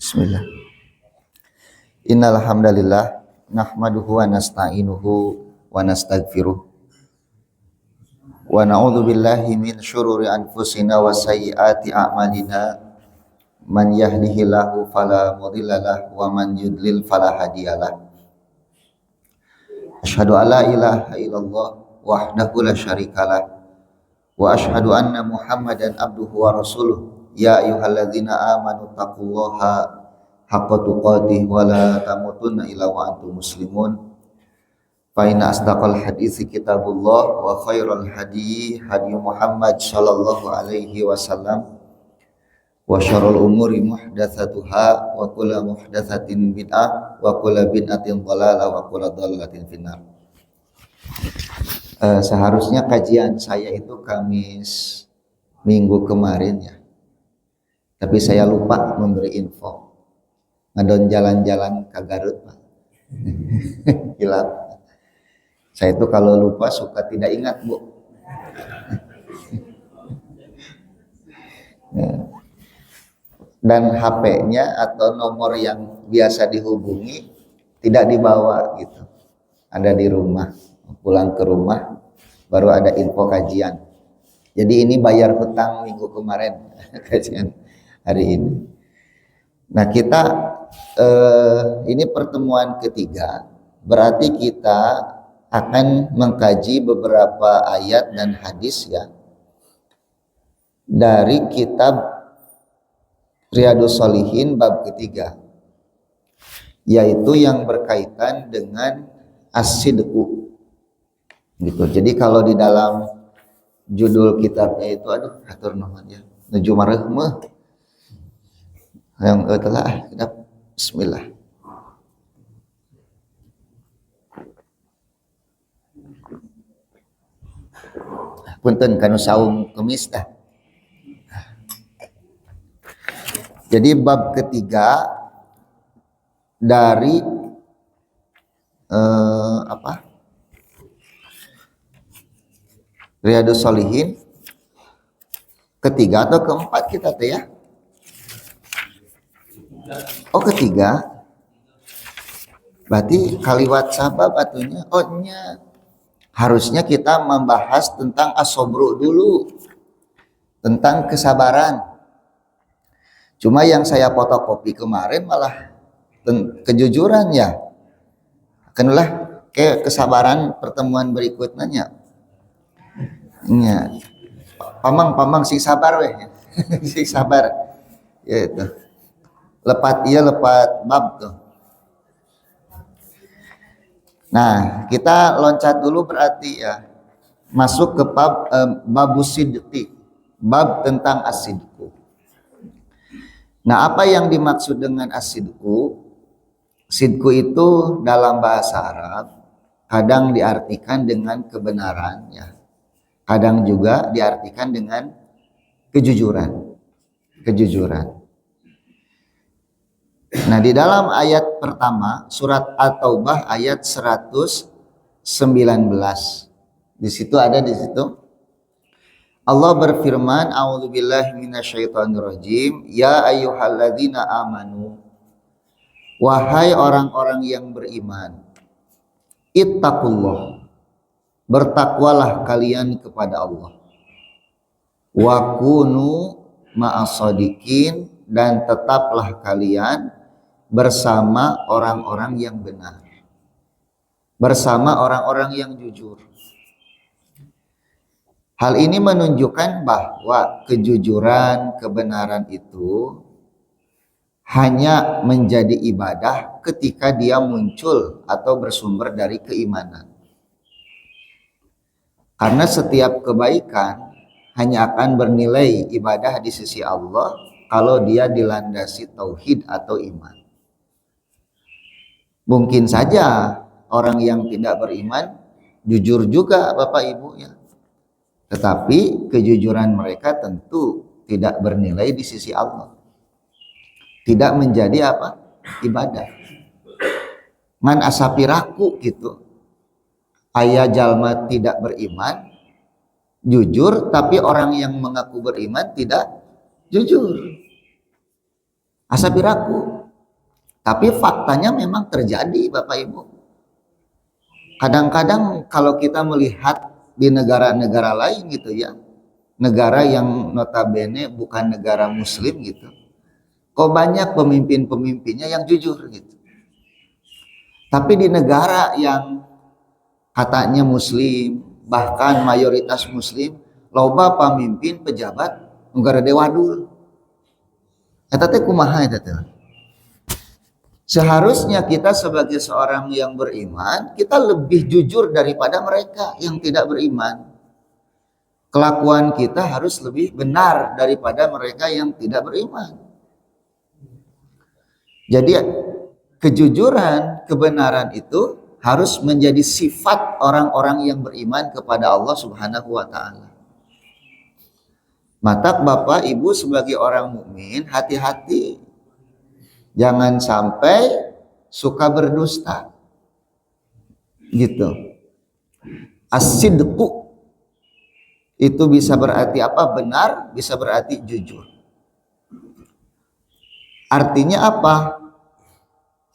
Bismillah. Innal hamdalillah nahmaduhu wa nasta'inuhu wa nastaghfiruh wa na'udzu billahi min syururi anfusina wa sayyiati a'malina man yahdihillahu fala mudhillalah wa man yudlil fala hadiyalah. Asyhadu an la ilaha illallah wahdahu la syarikalah wa asyhadu anna Muhammadan abduhu wa rasuluh. Ya ayyuhalladzina amanu taqullaha haqqa tuqatih wa la tamutunna illa wa antum muslimun. Fa inna asdaqal haditsi kitabullah wa khairal hadi Muhammad sallallahu alaihi wasallam wa syarrul umuri muhdatsatuha wa kullu muhdatsatin bid'ah wa kullu bid'atin dhalalah wa kullu dhalalatin finnar. Seharusnya kajian saya itu Kamis minggu kemarin ya. Tapi saya lupa memberi info. Ngadon jalan-jalan ke Garut, Pak. Hilap. Saya itu kalau lupa suka tidak ingat, Bu. Dan HP-nya atau nomor yang biasa dihubungi tidak dibawa gitu. Ada di rumah. Pulang ke rumah baru ada info kajian. Jadi ini bayar hutang minggu kemarin kajian hari ini. Nah kita ini pertemuan ketiga, berarti kita akan mengkaji beberapa ayat dan hadis ya dari kitab Riyadhus Shalihin bab ketiga, yaitu yang berkaitan dengan as-sidqu gitu. Jadi kalau di dalam judul kitabnya itu atur nuhun ya, nuju mareuh yang telah kita bismillah. Punten kanu saum kemis dah. Jadi bab ketiga dari Riyadhus Shalihin ketiga atau keempat kita teh ya? Oh ketiga, berarti kaliwat sabab atunya. Oh nya, harusnya kita membahas tentang asobru dulu, tentang kesabaran. Cuma yang saya fotokopi kemarin malah kejujuran ya. Kenulah ke kesabaran pertemuan berikutnya. Nya, pamang sing sabar weh, sing sabar, ya itu. Lepat bab tuh. Nah, kita loncat dulu berarti ya. Masuk ke bab babus sidqi, bab tentang as-sidqu. Nah, apa yang dimaksud dengan as-sidqu? Sidqu itu dalam bahasa Arab kadang diartikan dengan kebenaran ya. Kadang juga diartikan dengan kejujuran. Nah, di dalam ayat pertama surat At-Taubah ayat 119. Di situ Allah berfirman, a'udzubillahi minasyaitonirrajim, ya ayyuhalladzina amanu, wahai orang-orang yang beriman, ittaqullah, bertakwalah kalian kepada Allah, wa kunu ma'as-shadiqin, dan tetaplah kalian bersama orang-orang yang benar, bersama orang-orang yang jujur. Hal ini menunjukkan bahwa kejujuran, kebenaran itu hanya menjadi ibadah ketika dia muncul atau bersumber dari keimanan. Karena setiap kebaikan hanya akan bernilai ibadah di sisi Allah kalau dia dilandasi tauhid atau iman. Mungkin saja orang yang tidak beriman jujur juga Bapak Ibu ya. Tetapi kejujuran mereka tentu tidak bernilai di sisi Allah. Tidak menjadi ibadah. Ngan asapi raku gitu. Aya jalma tidak beriman jujur, tapi orang yang mengaku beriman tidak jujur. Asapi raku. Tapi faktanya memang terjadi Bapak Ibu. Kadang-kadang kalau kita melihat di negara-negara lain gitu ya, negara yang notabene bukan negara muslim gitu, kok banyak pemimpin-pemimpinnya yang jujur gitu. Tapi di negara yang katanya muslim, bahkan mayoritas muslim, loba pemimpin pejabat negara dewadul. Eta teh kumaha eta teh? Seharusnya kita sebagai seorang yang beriman, kita lebih jujur daripada mereka yang tidak beriman. Kelakuan kita harus lebih benar daripada mereka yang tidak beriman. Jadi kejujuran, kebenaran itu harus menjadi sifat orang-orang yang beriman kepada Allah Subhanahu wa taala. Maka Bapak Ibu sebagai orang mukmin hati-hati. Jangan sampai suka berdusta. Gitu. As-sidqu itu bisa berarti apa? Benar, bisa berarti jujur. Artinya apa?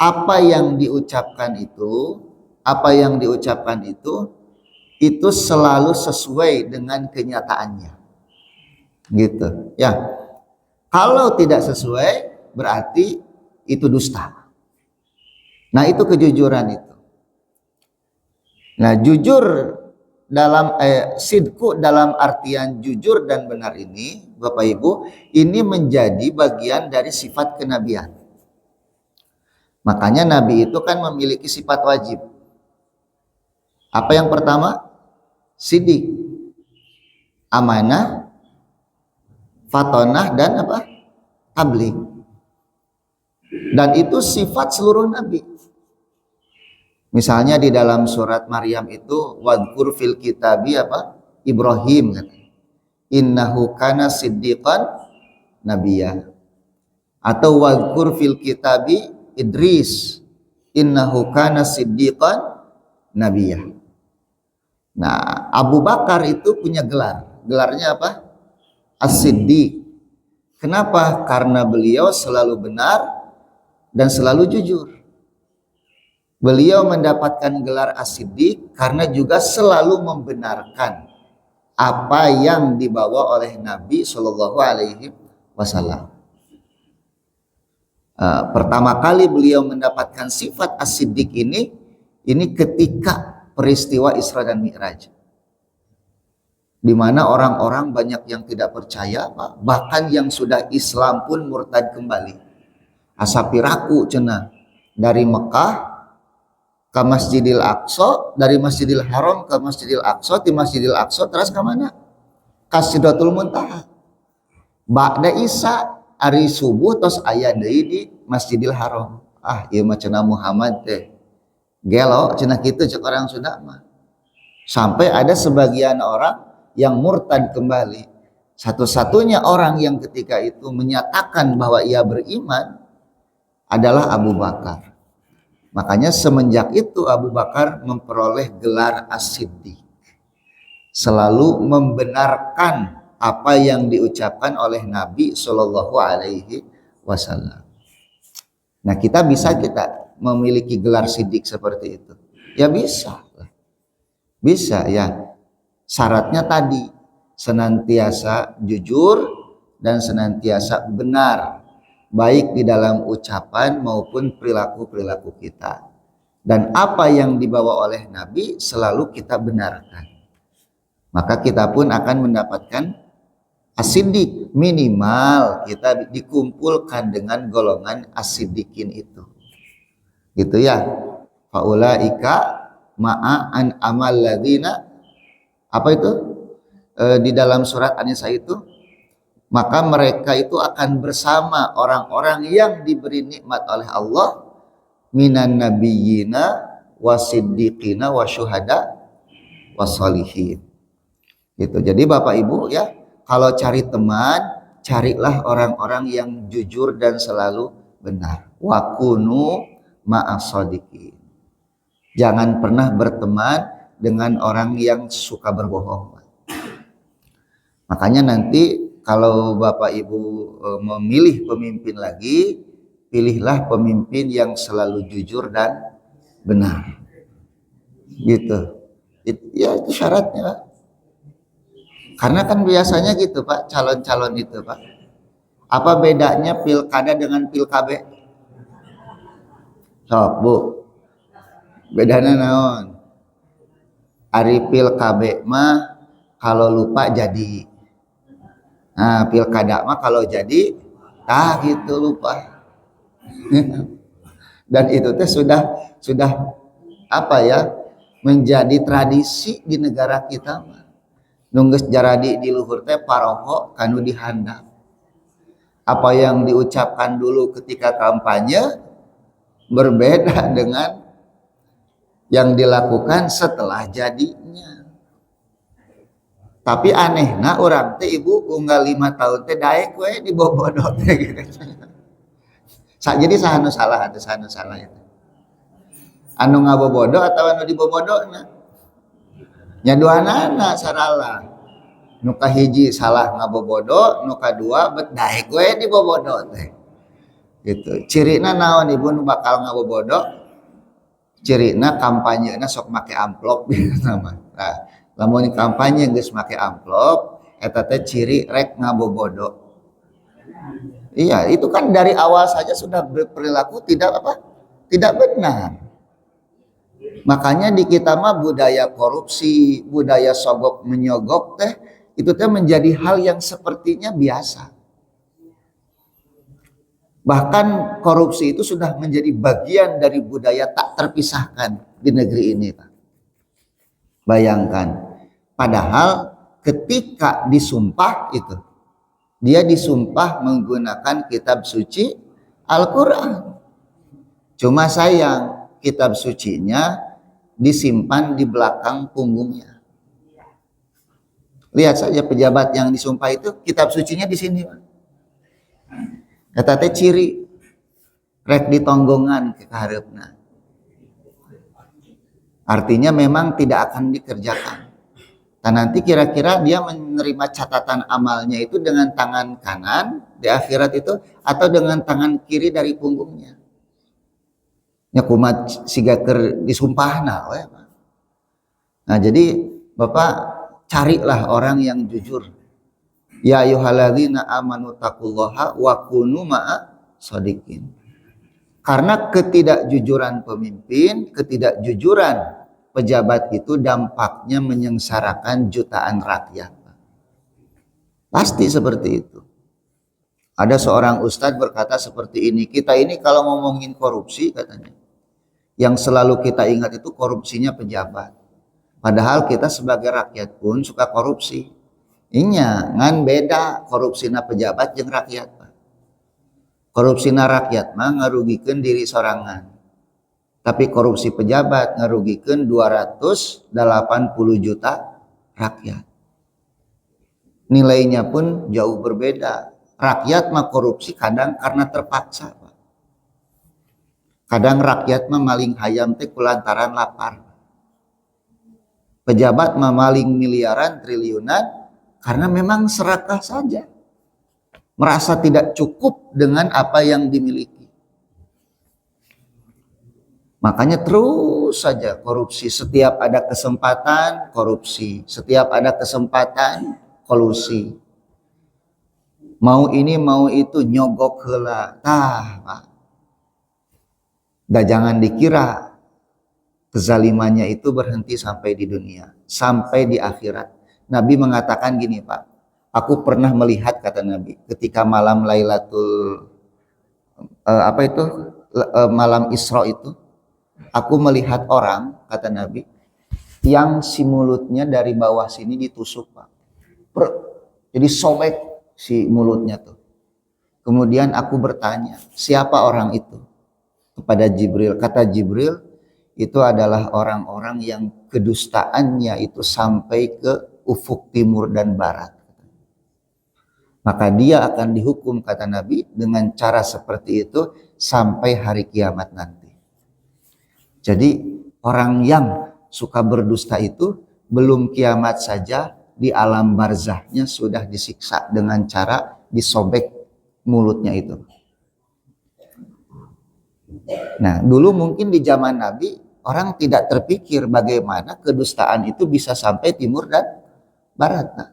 Apa yang diucapkan itu selalu sesuai dengan kenyataannya. Gitu. Ya. Kalau tidak sesuai berarti itu dusta. Nah, itu kejujuran itu. Nah, jujur dalam sidku dalam artian jujur dan benar ini, Bapak Ibu, ini menjadi bagian dari sifat kenabian. Makanya Nabi itu kan memiliki sifat wajib. Apa yang pertama? Sidik, amanah, fatonah, dan apa? Tabligh. Dan itu sifat seluruh Nabi. Misalnya di dalam surat Maryam itu wadkur fil kitabi apa? Ibrahim kan. Innahu kana siddiqan nabiyya. Atau wadkur fil kitabi Idris. Innahu kana siddiqan nabiyya. Nah, Abu Bakar itu punya gelar. Gelarnya apa? As-Siddiq. Kenapa? Karena beliau selalu benar dan selalu jujur. Beliau mendapatkan gelar As-Siddiq karena juga selalu membenarkan apa yang dibawa oleh Nabi Shallallahu Alaihi Wasallam. Pertama kali beliau mendapatkan sifat As-Siddiq ini ketika peristiwa Isra dan Mi'raj, di mana orang-orang banyak yang tidak percaya, bahkan yang sudah Islam pun murtad kembali. Asapiraku cenah dari Mekah ke Masjidil Aqsa, dari Masjidil Haram ke Masjidil Aqsa, di Masjidil Aqsa terus ke mana? Ka Sidratul Muntaha. Ba'da Isya hari subuh terus aya deui di Masjidil Haram. Ieu mah cenah Muhammad teh gelo cenah kitu cek orang Sunda mah. Sampai ada sebagian orang yang murtad kembali. Satu-satunya orang yang ketika itu menyatakan bahwa ia beriman adalah Abu Bakar. Makanya semenjak itu Abu Bakar memperoleh gelar As-Siddiq. Selalu membenarkan apa yang diucapkan oleh Nabi Shallallahu Alaihi Wasallam. Nah, kita memiliki gelar Siddiq seperti itu? Ya bisa. Bisa ya. Syaratnya tadi senantiasa jujur dan senantiasa benar, baik di dalam ucapan maupun perilaku-perilaku kita. Dan apa yang dibawa oleh Nabi selalu kita benarkan. Maka kita pun akan mendapatkan As-Siddiq. Minimal kita dikumpulkan dengan golongan As-Siddiqin itu. Gitu ya. Faulaika ma'an amal ladzina, apa itu? Di dalam surat An-Nisa itu, maka mereka itu akan bersama orang-orang yang diberi nikmat oleh Allah minan nabiyyina wasiddiqina wasyuhada wassalihin. Gitu. Jadi Bapak Ibu ya, kalau cari teman, carilah orang-orang yang jujur dan selalu benar. Wa kunu ma'as-shadiqin. Jangan pernah berteman dengan orang yang suka berbohong. Makanya nanti kalau Bapak Ibu memilih pemimpin lagi, pilihlah pemimpin yang selalu jujur dan benar. Gitu. Ya itu syaratnya, Pak. Karena kan biasanya gitu, Pak, calon-calon itu, Pak. Apa bedanya pilkada dengan pilkabe? Sok, Bu. Bedanya naon? Ari pilkabe mah kalau lupa jadi. Nah, pilkada mah kalau jadi gitu lupa. Dan itu teh sudah apa ya? Menjadi tradisi di negara kita mah. Nunggus jaradi di luhur teh paroho kanu dihandap. Apa yang diucapkan dulu ketika kampanye berbeda dengan yang dilakukan setelah jadinya. Tapi aneh, nah orang teh ibu unggal 5 tahun teh daek we di bobodo teh gitu. Jadi sahanu salah atau sahanu salah itu. Anu ngabobodo atau anu dibobodona? Nya duanana sarala. Nu kahiji salah ngabobodo, nu kadua bet daek we di bobodo teh. Gitu. Cirina naon ibu nu bakal ngabobodo? Cirina kampanye na sok make amplop gitu nama. Nah, lamun kampanye geus make amplop eta teh ciri rek ngabobodo. Iya, itu kan dari awal saja sudah berperilaku tidak apa? Tidak benar. Makanya di kita mah budaya korupsi, budaya sogok menyogok teh itu teh menjadi hal yang sepertinya biasa. Bahkan korupsi itu sudah menjadi bagian dari budaya tak terpisahkan di negeri ini, Pak. Bayangkan, padahal ketika disumpah itu, dia disumpah menggunakan kitab suci Al-Quran. Cuma sayang, kitab sucinya disimpan di belakang punggungnya. Lihat saja pejabat yang disumpah itu, kitab sucinya di sini, Pak. Kata teh ciri rek ditonggongan ke kaharepna. Artinya memang tidak akan dikerjakan. Dan nanti kira-kira dia menerima catatan amalnya itu dengan tangan kanan di akhirat itu atau dengan tangan kiri dari punggungnya. Nya kumat siga keur disumpahna we. Nah, jadi Bapak carilah orang yang jujur. Ya ayyuhalladzina amanu taqullaha wa kunu ma'a shodiqin. Karena ketidakjujuran pemimpin, ketidakjujuran pejabat itu dampaknya menyengsarakan jutaan rakyat. Pasti seperti itu. Ada seorang ustadz berkata seperti ini, kita ini kalau ngomongin korupsi katanya, yang selalu kita ingat itu korupsinya pejabat. Padahal kita sebagai rakyat pun suka korupsi. Inya ngan beda korupsina pejabat jeung rakyat. Korupsina rakyat mah ngarugikeun diri sorangan. Tapi korupsi pejabat ngarugikeun 280 juta rakyat. Nilainya pun jauh berbeda. Rakyat mah korupsi kadang karena terpaksa, Pak. Kadang rakyat mah maling hayam teh kulantaran lapar. Pejabat mah maling miliaran, triliunan karena memang serakah saja. Merasa tidak cukup dengan apa yang dimiliki. Makanya terus saja korupsi. Setiap ada kesempatan korupsi. Setiap ada kesempatan kolusi. Mau ini mau itu nyogok heula. Pak. Dan jangan dikira kezalimannya itu berhenti sampai di dunia. Sampai di akhirat. Nabi mengatakan gini, Pak. Aku pernah melihat, kata Nabi, ketika malam Lailatul malam Isra itu, aku melihat orang, kata Nabi, yang si mulutnya dari bawah sini ditusuk, Pak. Jadi sobek si mulutnya tuh. Kemudian aku bertanya, siapa orang itu? Kepada Jibril. Kata Jibril, itu adalah orang-orang yang kedustaannya itu sampai ke ufuk timur dan barat. Maka dia akan dihukum, kata Nabi, dengan cara seperti itu sampai hari kiamat nanti. Jadi orang yang suka berdusta itu belum kiamat saja di alam barzahnya sudah disiksa dengan cara disobek mulutnya itu. Nah, dulu mungkin di zaman Nabi orang tidak terpikir bagaimana kedustaan itu bisa sampai timur dan barat. Nah,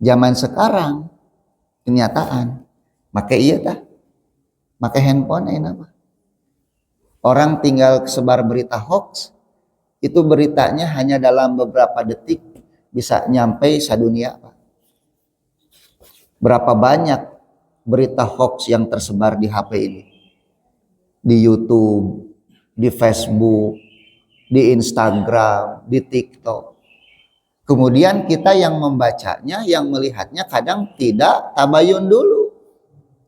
zaman sekarang kenyataan, maka iya dah, maka handphone ini apa? Orang tinggal sebar berita hoax, itu beritanya hanya dalam beberapa detik bisa nyampe sadunia. Berapa banyak berita hoax yang tersebar di HP ini? Di YouTube, di Facebook, di Instagram, di TikTok. Kemudian kita yang membacanya, yang melihatnya kadang tidak tabayun dulu,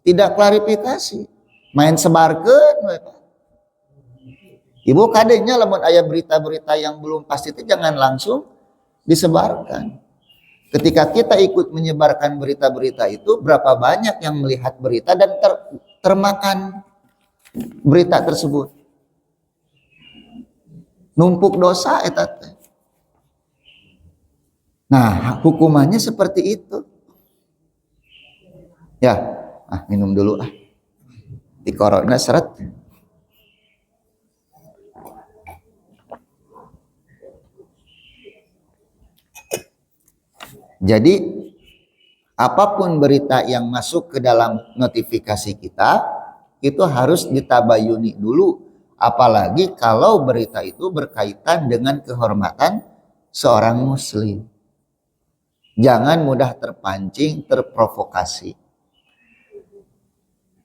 tidak klarifikasi, main sebarkan. Ibu kadangnya lamun aya berita-berita yang belum pasti itu jangan langsung disebarkan. Ketika kita ikut menyebarkan berita-berita itu, berapa banyak yang melihat berita dan termakan berita tersebut. Numpuk dosa etat. Nah, hukumannya seperti itu. Ya, minum dulu ah. Di corona seret. Jadi apapun berita yang masuk ke dalam notifikasi kita itu harus ditabayuni dulu, apalagi kalau berita itu berkaitan dengan kehormatan seorang muslim. Jangan mudah terpancing, terprovokasi.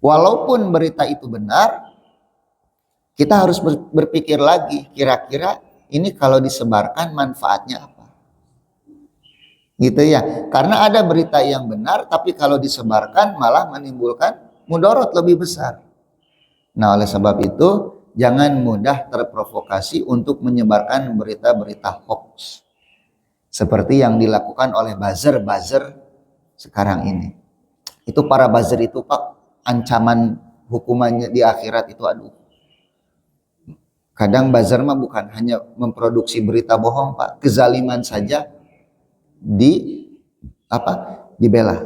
Walaupun berita itu benar, kita harus berpikir lagi, kira-kira ini kalau disebarkan manfaatnya apa? Gitu ya, karena ada berita yang benar tapi kalau disebarkan malah menimbulkan mudarat lebih besar. Nah, oleh sebab itu jangan mudah terprovokasi untuk menyebarkan berita-berita hoax seperti yang dilakukan oleh buzzer sekarang ini. Itu para buzzer itu Pak, ancaman hukumannya di akhirat itu aduh. Kadang buzzer mah bukan hanya memproduksi berita bohong Pak, kezaliman saja dibela.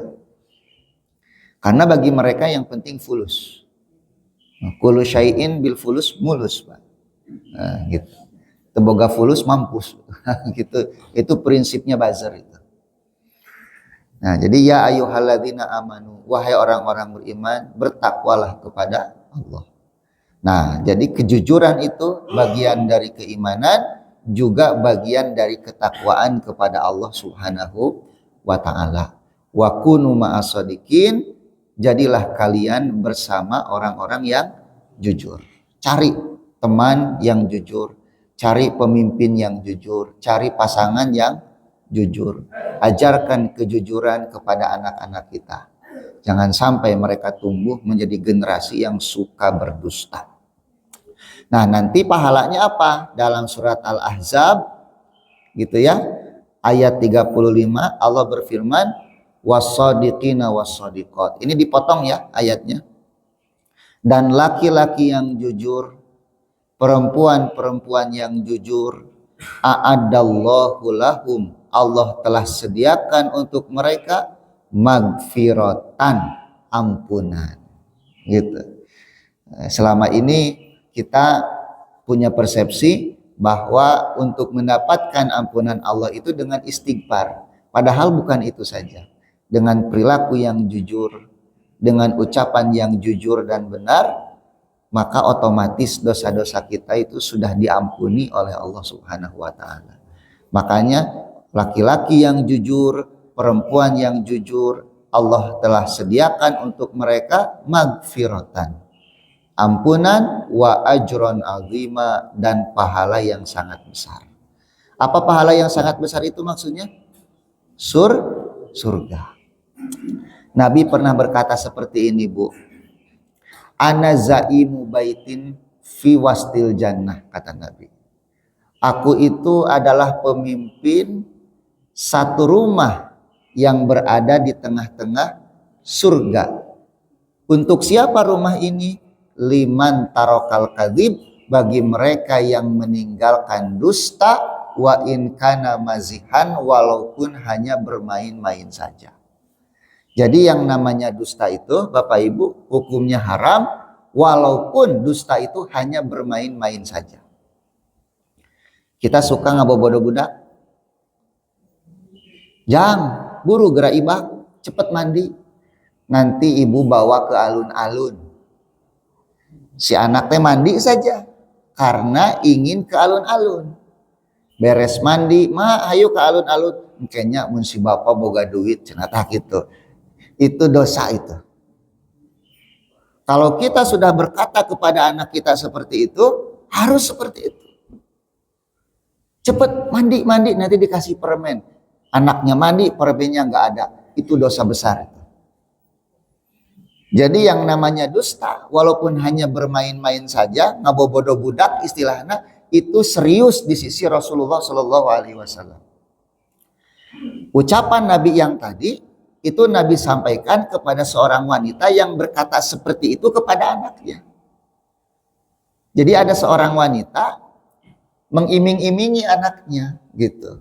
Karena bagi mereka yang penting fulus. Kullu syai'in bil fulus mulus, Pak. Nah, gitu. Teboga fulus mampus. Gitu. Itu prinsipnya buzzer itu. Nah, jadi ya ayyuhalladzina amanu, wahai orang-orang beriman, bertakwalah kepada Allah. Nah, jadi kejujuran itu bagian dari keimanan, juga bagian dari ketakwaan kepada Allah Subhanahu wa ta'ala. Wa kunu ma'as-shadiqin, jadilah kalian bersama orang-orang yang jujur. Cari teman yang jujur, cari pemimpin yang jujur, cari pasangan yang jujur. Ajarkan kejujuran kepada anak-anak kita. Jangan sampai mereka tumbuh menjadi generasi yang suka berdusta. Nah, nanti pahalanya apa? Dalam surat Al-Ahzab gitu ya. Ayat 35 Allah berfirman was-shadiqina was-shadiqat. Ini dipotong ya ayatnya. Dan laki-laki yang jujur, perempuan-perempuan yang jujur, a'addallahu lahum, Allah telah sediakan untuk mereka magfiratan, ampunan. Gitu. Selama ini kita punya persepsi bahwa untuk mendapatkan ampunan Allah itu dengan istighfar. Padahal bukan itu saja. Dengan perilaku yang jujur, dengan ucapan yang jujur dan benar, maka otomatis dosa-dosa kita itu sudah diampuni oleh Allah Subhanahu wa ta'ala. Makanya laki-laki yang jujur, perempuan yang jujur, Allah telah sediakan untuk mereka magfiratan, ampunan, wa ajron azima, dan pahala yang sangat besar. Apa pahala yang sangat besar itu maksudnya? Surga. Nabi pernah berkata seperti ini, Bu. Ana zaimu baitin fi wastil jannah, kata Nabi. Aku itu adalah pemimpin satu rumah yang berada di tengah-tengah surga. Untuk siapa rumah ini? Liman tarokal kadzib, bagi mereka yang meninggalkan dusta, wa in kana mazihan, walaupun hanya bermain-main saja. Jadi yang namanya dusta itu Bapak Ibu hukumnya haram walaupun dusta itu hanya bermain-main saja. Kita suka ngabobodo budak, jang buru gerak ibak, cepet mandi, nanti ibu bawa ke alun-alun. Si anak teh mandi saja karena ingin ke alun-alun. Beres mandi, ma ayo ke alun-alun. Kayaknya mun si bapak boga duit cenah tah gitu. Itu dosa itu. Kalau kita sudah berkata kepada anak kita seperti itu, harus seperti itu. Cepet mandi nanti dikasih permen. Anaknya mandi, permennya nggak ada. Itu dosa besar. Jadi yang namanya dusta, walaupun hanya bermain-main saja, ngabobodo budak istilahnya, itu serius di sisi Rasulullah Shallallahu Alaihi Wasallam. Ucapan Nabi yang tadi itu Nabi sampaikan kepada seorang wanita yang berkata seperti itu kepada anaknya. Jadi ada seorang wanita mengiming-imingi anaknya gitu.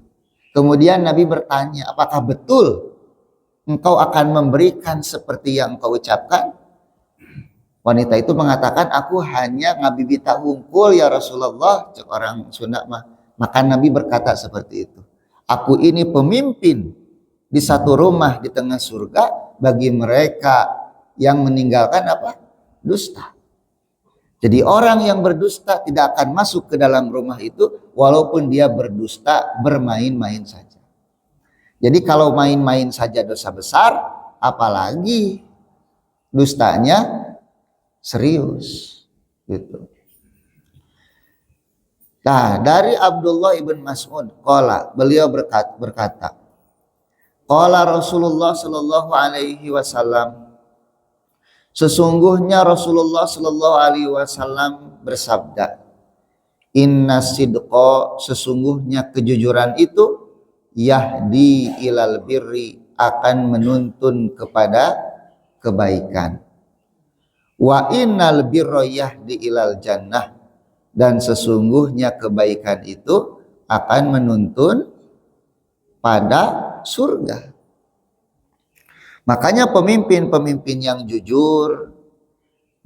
Kemudian Nabi bertanya, apakah betul engkau akan memberikan seperti yang engkau ucapkan? Wanita itu mengatakan, aku hanya ngabibita hungkul ya Rasulullah. Cek orang Sunda mah. Maka Nabi berkata seperti itu. Aku ini pemimpin di satu rumah di tengah surga bagi mereka yang meninggalkan apa? Dusta. Jadi orang yang berdusta tidak akan masuk ke dalam rumah itu walaupun dia berdusta bermain-main saja. Jadi kalau main-main saja dosa besar, apalagi dustanya serius gitu. Nah, dari Abdullah ibn Mas'ud qala, beliau berkata, qala Rasulullah sallallahu alaihi wasallam, sesungguhnya Rasulullah sallallahu alaihi wasallam bersabda, inna sidqa, sesungguhnya kejujuran itu yahdi ilal birri, akan menuntun kepada kebaikan. Wa innal birra yahdi ilal jannah, dan sesungguhnya kebaikan itu akan menuntun pada surga. Makanya pemimpin-pemimpin yang jujur,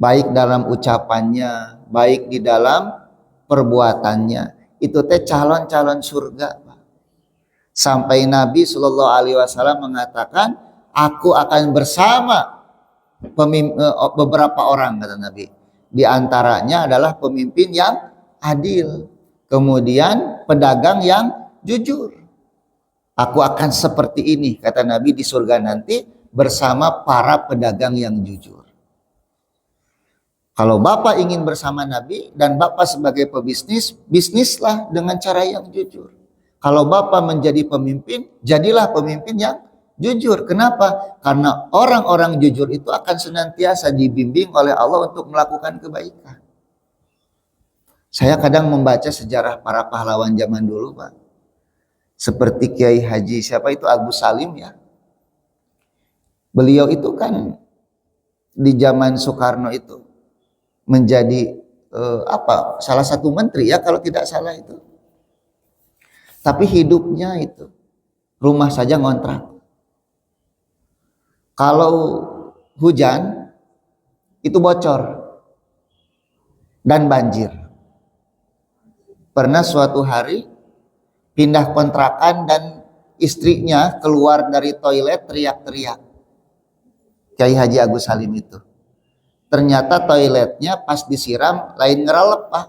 baik dalam ucapannya, baik di dalam perbuatannya, itu teh calon-calon surga. Sampai Nabi Shallallahu Alaihi Wasallam mengatakan, aku akan bersama beberapa orang, kata Nabi. Di antaranya adalah pemimpin yang adil, kemudian pedagang yang jujur. Aku akan seperti ini, kata Nabi, di surga nanti bersama para pedagang yang jujur. Kalau Bapak ingin bersama Nabi dan Bapak sebagai pebisnis, bisnislah dengan cara yang jujur. Kalau Bapak menjadi pemimpin, jadilah pemimpin yang jujur. Kenapa? Karena orang-orang jujur itu akan senantiasa dibimbing oleh Allah untuk melakukan kebaikan. Saya kadang membaca sejarah para pahlawan zaman dulu, Pak. Seperti Kiai Haji, siapa itu, Agus Salim ya. Beliau itu kan di zaman Soekarno itu menjadi salah satu menteri ya kalau tidak salah itu. Tapi hidupnya itu rumah saja ngontrak. Kalau hujan itu bocor dan banjir. Pernah suatu hari pindah kontrakan dan istrinya keluar dari toilet teriak-teriak. Kiai Haji Agus Salim itu. Ternyata toiletnya pas disiram lain ngerelep, Pak.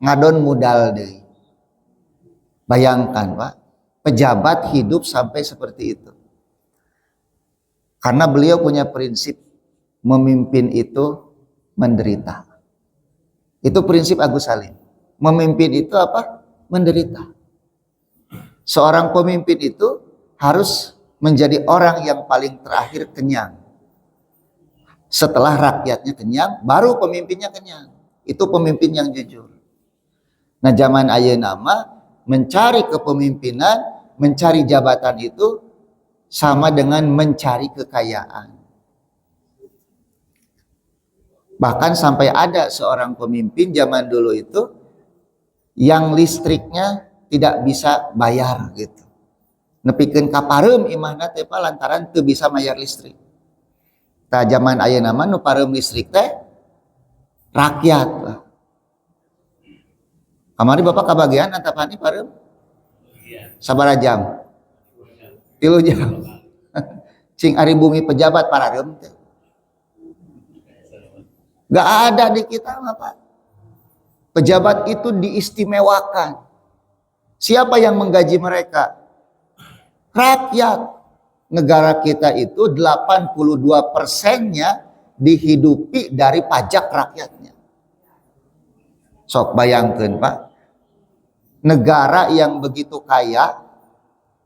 Ngadon mudal deh. Bayangkan, Pak, pejabat hidup sampai seperti itu. Karena beliau punya prinsip memimpin itu menderita. Itu prinsip Agus Salim. Memimpin itu apa? Menderita. Seorang pemimpin itu harus menjadi orang yang paling terakhir kenyang. Setelah rakyatnya kenyang, baru pemimpinnya kenyang. Itu pemimpin yang jujur. Nah, zaman ayeuna mah mencari kepemimpinan, mencari jabatan itu sama dengan mencari kekayaan. Bahkan sampai ada seorang pemimpin zaman dulu itu yang listriknya tidak bisa bayar gitu. Nepikeun kapareum imahna teh lantaran teu bisa bayar listrik. Tah zaman ayeuna mah nu pareum listrik teh rakyat lah. Kamari Bapak kabagian antapani parem sabaraha jam? 3 jam. Cing ari bumi pejabat pararem teh. Gak ada di kita Bapak. Pejabat itu diistimewakan. Siapa yang menggaji mereka? Rakyat. Negara kita itu 82%-nya dihidupi dari pajak rakyatnya. Sok bayangkan Pak. Negara yang begitu kaya,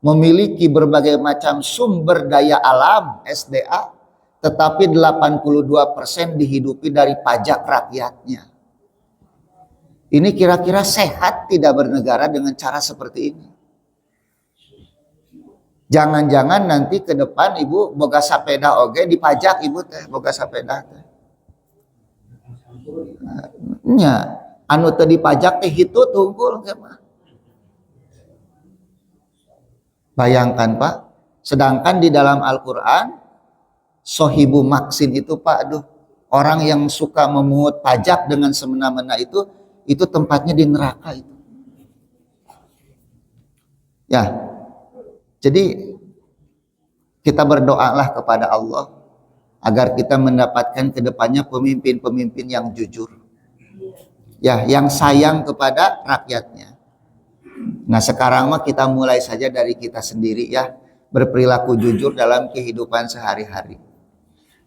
memiliki berbagai macam sumber daya alam, SDA, tetapi 82% dihidupi dari pajak rakyatnya. Ini kira-kira sehat tidak bernegara dengan cara seperti ini? Jangan-jangan nanti ke depan Ibu boga sapeda oge dipajak Ibu teh boga sapeda teh. Nya anu teu dipajak teh hitu tunggul teh mah. Bayangkan Pak, sedangkan di dalam Al-Qur'an sohibu maksin itu Pak, aduh, orang yang suka memungut pajak dengan semena-mena itu tempatnya di neraka itu. Ya, jadi kita berdoalah kepada Allah agar kita mendapatkan kedepannya pemimpin-pemimpin yang jujur, ya, yang sayang kepada rakyatnya. Nah sekarang mah kita mulai saja dari kita sendiri ya, berperilaku jujur dalam kehidupan sehari-hari.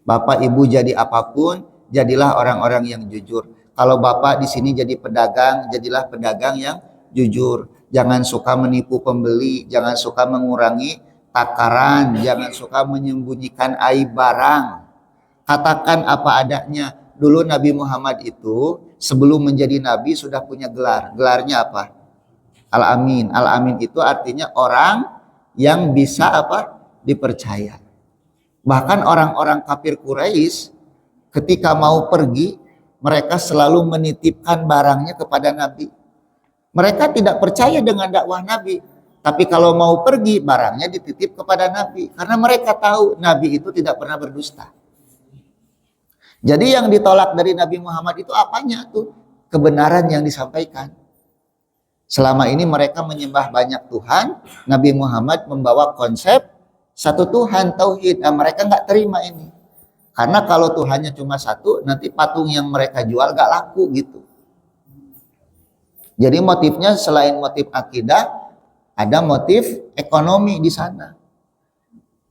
Bapak Ibu jadi apapun, jadilah orang-orang yang jujur. Kalau Bapak di sini jadi pedagang, jadilah pedagang yang jujur. Jangan suka menipu pembeli, jangan suka mengurangi takaran, jangan suka menyembunyikan aib barang. Katakan apa adanya. Dulu Nabi Muhammad itu sebelum menjadi nabi sudah punya gelar. Gelarnya apa? Al-Amin. Al-Amin itu artinya orang yang bisa apa? Dipercaya. Bahkan orang-orang kafir Quraisy ketika mau pergi, mereka selalu menitipkan barangnya kepada Nabi. Mereka tidak percaya dengan dakwah Nabi, tapi kalau mau pergi barangnya dititip kepada Nabi, karena mereka tahu Nabi itu tidak pernah berdusta. Jadi yang ditolak dari Nabi Muhammad itu apanya tuh? Kebenaran yang disampaikan. Selama ini mereka menyembah banyak Tuhan, Nabi Muhammad membawa konsep satu Tuhan, tauhid. Nah, mereka nggak terima ini. Karena kalau Tuhannya cuma satu, nanti patung yang mereka jual gak laku gitu. Jadi motifnya selain motif akidah, ada motif ekonomi di sana.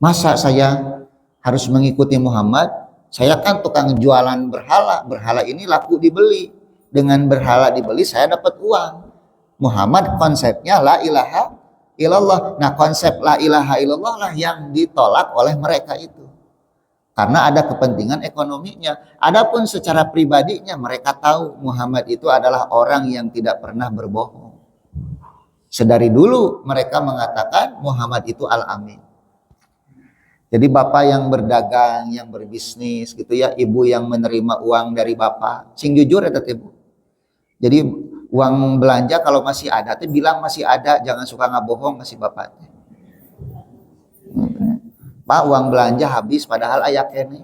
Masa saya harus mengikuti Muhammad? Saya kan tukang jualan berhala. Berhala ini laku dibeli. Dengan berhala dibeli saya dapat uang. Muhammad konsepnya la ilaha illallah. Nah konsep la ilaha illallah lah yang ditolak oleh mereka itu. Karena ada kepentingan ekonominya. Adapun secara pribadinya mereka tahu Muhammad itu adalah orang yang tidak pernah berbohong. Sedari dulu mereka mengatakan Muhammad itu Al-Amin. Jadi bapak yang berdagang, yang berbisnis gitu ya, ibu yang menerima uang dari bapak, sing jujur ya ibu. Jadi uang belanja kalau masih ada, tuh bilang masih ada, jangan suka ngabohong kasih bapaknya. Pak uang belanja habis padahal aya kene.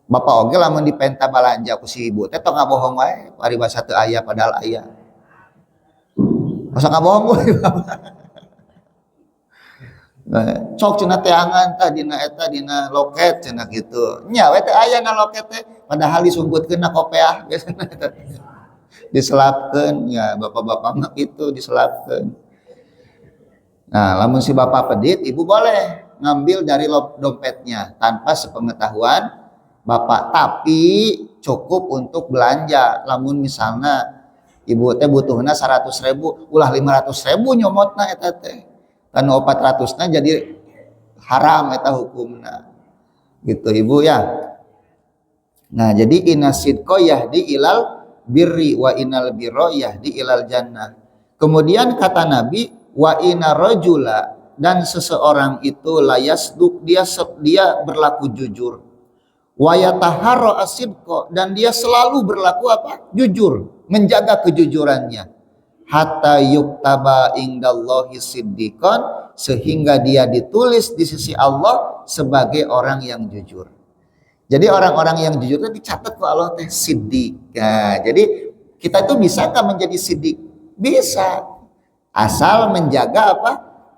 Bapak oge lamun dipenta belanja ku si ibu teh tong ngabohong wae, paribasa teu aya padahal aya. Masa ngabohong we. Cok cenah teangan tah dina eta dina loket cenah kitu. Nya we teu aya na loket teh padahal disumputkeun na kopeah biasana eta. Diselapkeun ya bapak-bapak mah itu diselapkeun. Nah, lamun si bapak pedit, ibu boleh ngambil dari dompetnya tanpa sepengetahuan bapak, tapi cukup untuk belanja. Lamun misalnya ibu teh butuhna 100.000, ulah 500.000 nyomotna eta teh. Kanu 400-na jadi haram eta hukumna. Gitu ibu ya. Nah, jadi inasidqo yahdi ilal birri wa inal birro yahdi ilal jannah. Kemudian kata Nabi wa inna rajula, dan seseorang itu layasduk, dia berlaku jujur, wa yataharra asidqa, dan dia selalu berlaku apa? Jujur, menjaga kejujurannya, hatta yuktaba indallahi siddiqan, sehingga dia ditulis di sisi Allah sebagai orang yang jujur. Jadi orang-orang yang jujur itu dicatat ku Allah teh siddiq. Nah, jadi kita itu bisakah menjadi siddiq? Bisa. Asal menjaga apa?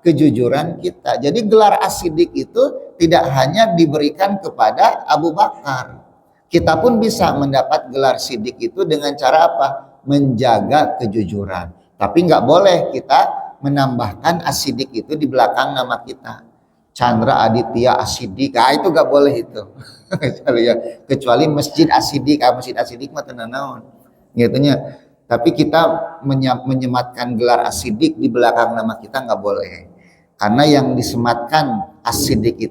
Kejujuran kita. Jadi gelar as-siddiq itu tidak hanya diberikan kepada Abu Bakar. Kita pun bisa mendapat gelar siddiq itu dengan cara apa? Menjaga kejujuran. Tapi nggak boleh kita menambahkan as-siddiq itu di belakang nama kita. Chandra Aditya As-Siddiq, itu nggak boleh itu. Kecuali Masjid As-Siddiq, Masjid As-Siddiq mah tenan naon. Gitunya. Tapi kita menyematkan gelar As-Siddiq di belakang nama kita nggak boleh. Karena yang disematkan As-Siddiq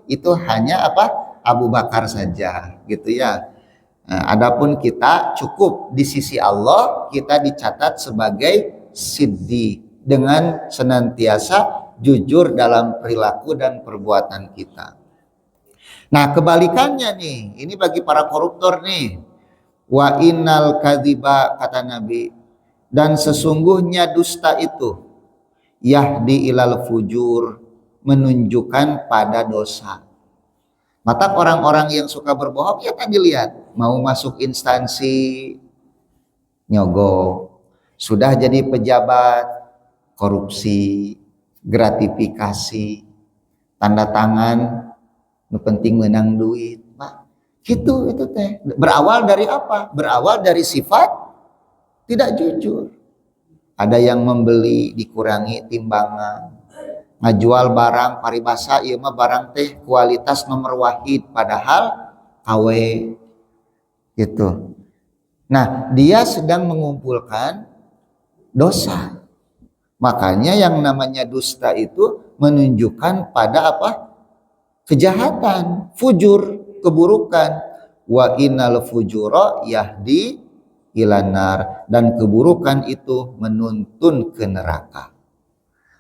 itu hanya apa? Abu Bakar saja, gitu ya. Nah, adapun kita cukup di sisi Allah kita dicatat sebagai siddiq dengan senantiasa jujur dalam perilaku dan perbuatan kita. Nah, kebalikannya nih, ini bagi para koruptor nih. Wa innal kadhiba, kata Nabi, dan sesungguhnya dusta itu yahdi ilal fujur, menunjukkan pada dosa. Maka orang-orang yang suka berbohong ya tadi lihat, mau masuk instansi nyogok, sudah jadi pejabat korupsi, gratifikasi, tanda tangan, nu penting menang duit, Pak. Gitu itu teh. Berawal dari apa? Berawal dari sifat tidak jujur. Ada yang membeli dikurangi timbangan, ngajual barang paribasa, ieu mah barang teh kualitas nomor wahid padahal KW gitu. Nah, dia sedang mengumpulkan dosa. Makanya yang namanya dusta itu menunjukkan pada apa? Kejahatan, fujur, keburukan. Wa innal fujura yahdi ilanar, dan keburukan itu menuntun ke neraka.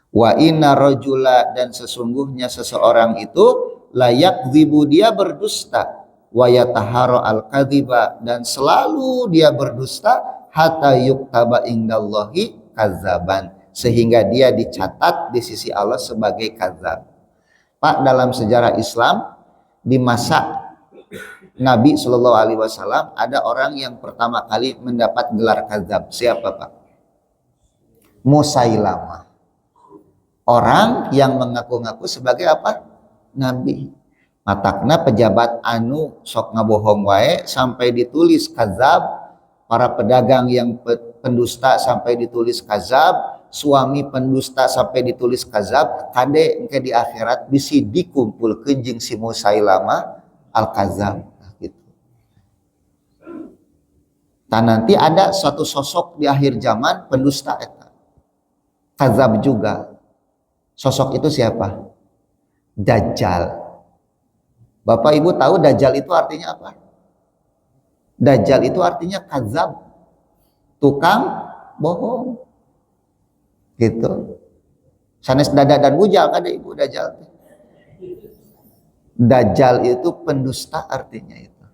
Wa inna rajula, dan sesungguhnya seseorang itu layak zibu, dia berdusta, wa yatahara al kadhiba, dan selalu dia berdusta, hatta yuktaba indallahi kazaban, sehingga dia dicatat di sisi Allah sebagai kadzab. Pak, dalam sejarah Islam di masa Nabi Shallallahu Alaihi Wasallam ada orang yang pertama kali mendapat gelar kadzab. Siapa, Pak? Musailamah. Orang yang mengaku-ngaku sebagai apa? Nabi. Matakna pejabat anu sok ngabohong wae sampai ditulis kadzab, para pedagang yang pendusta sampai ditulis kadzab, suami pendusta sampai ditulis kadzab, kade engke di akhirat bisi dikumpulkeun jeung si Musailamah al-kadzab gitu. Dan nanti ada suatu sosok di akhir zaman pendusta eta. Kadzab juga. Sosok itu siapa? Dajjal. Bapak Ibu tahu Dajjal itu artinya apa? Dajjal itu artinya kadzab, tukang bohong. Gitu. Sanes dada dan bujal kada Ibu Dajjal. Dajjal itu pendusta artinya itu.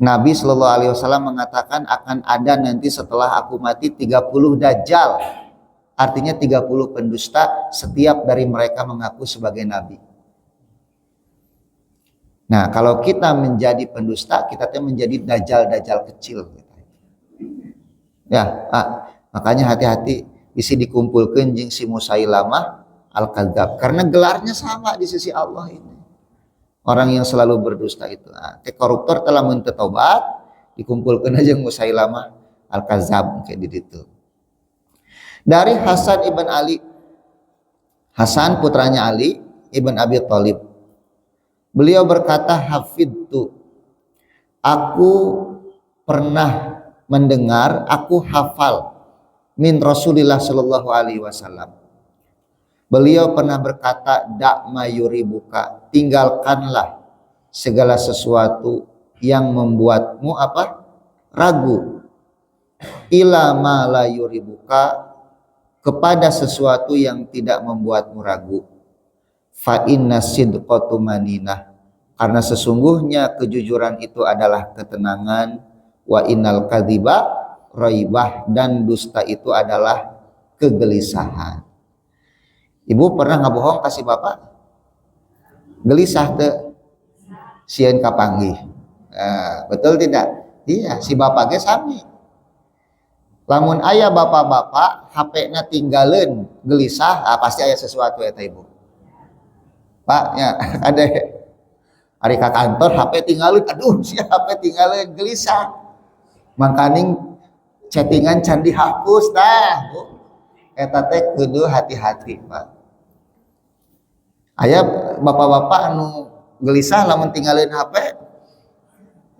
Nabi Shallallahu Alaihi Wasallam mengatakan akan ada nanti setelah aku mati 30 Dajjal. Artinya 30 pendusta, setiap dari mereka mengaku sebagai nabi. Nah, kalau kita menjadi pendusta, kita menjadi dajjal-dajjal kecil. Ya, makanya hati-hati bisa dikumpulkan jeung si Musailamah al-Kadzab, karena gelarnya sama di sisi Allah ini. Orang yang selalu berdusta itu. Koruptor telah mentetobat, dikumpulkan aja Musailamah al-Kadzab kayak gitu. Dari Hasan ibn Ali, Hasan putranya Ali ibn Abi Thalib, beliau berkata, hafidtu, aku pernah mendengar, aku hafal min Rasulillah Shallallahu Alaihi Wasallam. Beliau pernah berkata, dak mayuribuka, tinggalkanlah segala sesuatu yang membuatmu apa? Ragu. Ila ma la yuribuka, kepada sesuatu yang tidak membuatmu ragu. Fa inna sidqatu maninah, karena sesungguhnya kejujuran itu adalah ketenangan. Wa innal kadhiba raibah, dan dusta itu adalah kegelisahan. Ibu pernah ngabohong kasih bapak? Gelisah teh? sieun kapanggih. Betul tidak? Iya, si bapak ge sami. Lamun aya bapak-bapak HP-na tinggalin gelisah, pasti aya sesuatu eta ibu. Pak, ya ada hari ke kantor HP tinggalin, aduh si HP tinggalin gelisah. Mangkaning chattingan can dihapus dah. Eta teh kudu hati-hati, Pak. Aya bapak-bapak anu gelisah lamun tinggalin HP,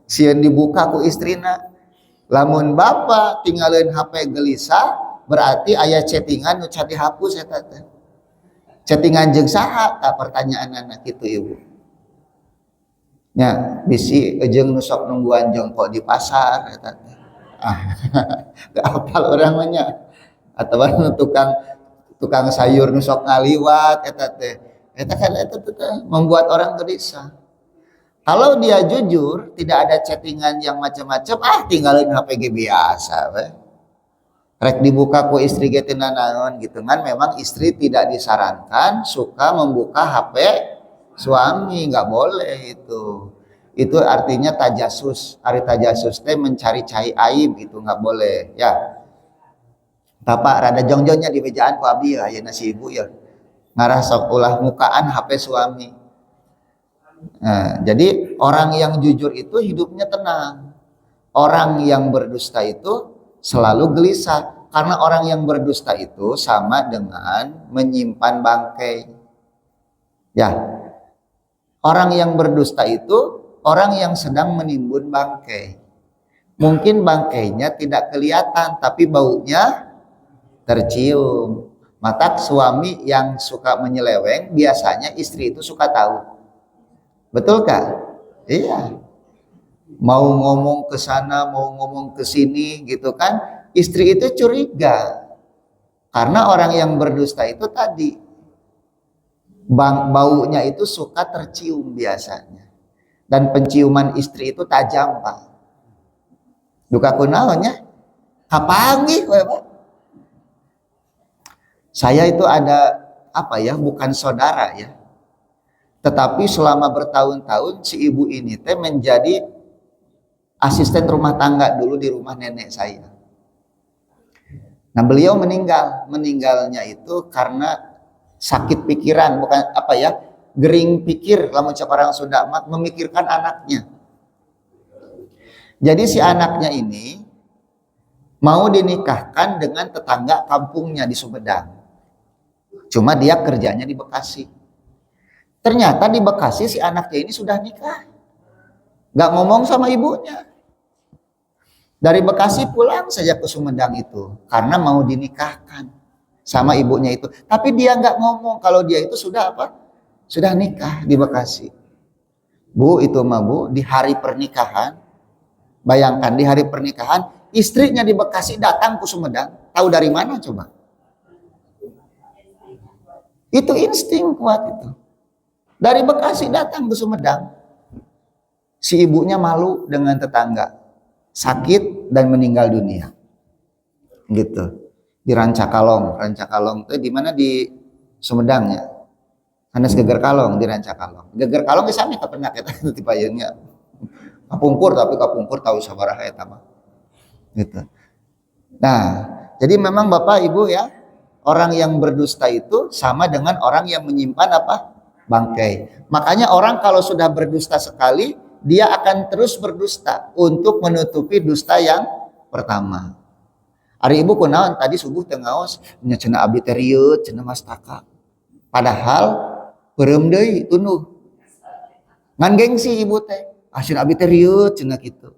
sieun dibuka ku istrina. Lamun bapak tinggalin HP gelisah, berarti aya chattingan nu can dihapus eta teh. Chattingan jeung saha? Pertanyaan anak kitu ibu. Nya bisi jeung nu sok nungguan jongkok di pasar eta teh. Teu apal urang mah nya. Atawa nu tukang sayur nu sok ngaliwat eta teh. Eta kan eta teh membuat orang gelisah. Kalau dia jujur, tidak ada chattingan yang macam-macam, tinggalin HP ge biasa we. Rek dibuka ku istri ge teu naon gitu kan. Memang istri tidak disarankan suka membuka HP suami, nggak boleh itu. Itu artinya tajasus. Ari tajasus teh mencari-cari aib, itu nggak boleh ya. Bapak rada jongjonya di mejaan ku abdi ya, ayeuna si ibu ya. Ngarah sok ulah mukaan HP suami. Nah, jadi orang yang jujur itu hidupnya tenang. Orang yang berdusta itu selalu gelisah. Karena orang yang berdusta itu sama dengan menyimpan bangkai. Ya, orang yang berdusta itu orang yang sedang menimbun bangkai. Mungkin bangkainya tidak kelihatan, tapi baunya tercium. Maka suami yang suka menyeleweng, biasanya istri itu suka tahu. Betul kah? Iya. Mau ngomong ke sana, mau ngomong ke sini gitu kan, istri itu curiga. Karena orang yang berdusta itu tadi baunya itu suka tercium biasanya. Dan penciuman istri itu tajam, Pak. Duka kunaonnya? Kapanggih we, Pak? Saya itu ada bukan saudara ya. Tetapi selama bertahun-tahun si ibu ini teh menjadi asisten rumah tangga dulu di rumah nenek saya. Nah, beliau meninggalnya itu karena sakit pikiran, bukan gering pikir, lamun cak orang Sunda memikirkan anaknya. Jadi si anaknya ini mau dinikahkan dengan tetangga kampungnya di Sumedang. Cuma dia kerjanya di Bekasi. Ternyata di Bekasi si anaknya ini sudah nikah. Gak ngomong sama ibunya. Dari Bekasi pulang saja ke Sumedang itu. Karena mau dinikahkan sama ibunya itu. Tapi dia gak ngomong kalau dia itu sudah sudah nikah di Bekasi. Bu, itu mah Bu, di hari pernikahan. Bayangkan di hari pernikahan, istrinya di Bekasi datang ke Sumedang. Tahu dari mana coba? Itu insting kuat itu. Dari Bekasi datang ke Sumedang. Si ibunya malu dengan tetangga. Sakit dan meninggal dunia. Gitu. Di Rancakalong. Rancakalong itu di mana di Sumedang ya? Hanes Geger Kalong di Rancakalong. Geger Kalong ge sami kapendak eta ti payeungnya. Kapungkur tapi kapungkur tahu sabaraha eta mah. Gitu. Nah, jadi memang Bapak Ibu ya, orang yang berdusta itu sama dengan orang yang menyimpan bangkai. Makanya orang kalau sudah berdusta sekali, dia akan terus berdusta untuk menutupi dusta yang pertama. Ari ibu kunaon tadi subuh teu ngaos nya cenah abdi teh rieu cenah mastaka. Padahal beureum deui tunuh. Ngan gengsi ibu teh. Cenah abdi teh rieu cenah kitu.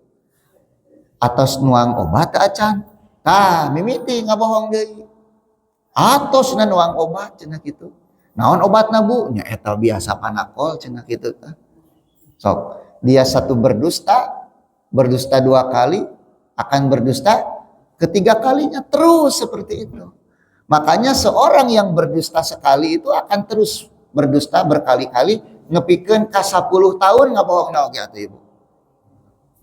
Atos nuang obat acan. Tah mimiti ngabohong deui. Atos na nuang obat cenah kitu. Naon obatna Bu? Nya eta biasa panakol cenah kitu tah. Sok, dia satu berdusta dua kali, akan berdusta ketiga kalinya terus seperti itu. Makanya seorang yang berdusta sekali itu akan terus berdusta berkali-kali, ngepikeun ka 10 tahun ngabohongna oge atuh Ibu.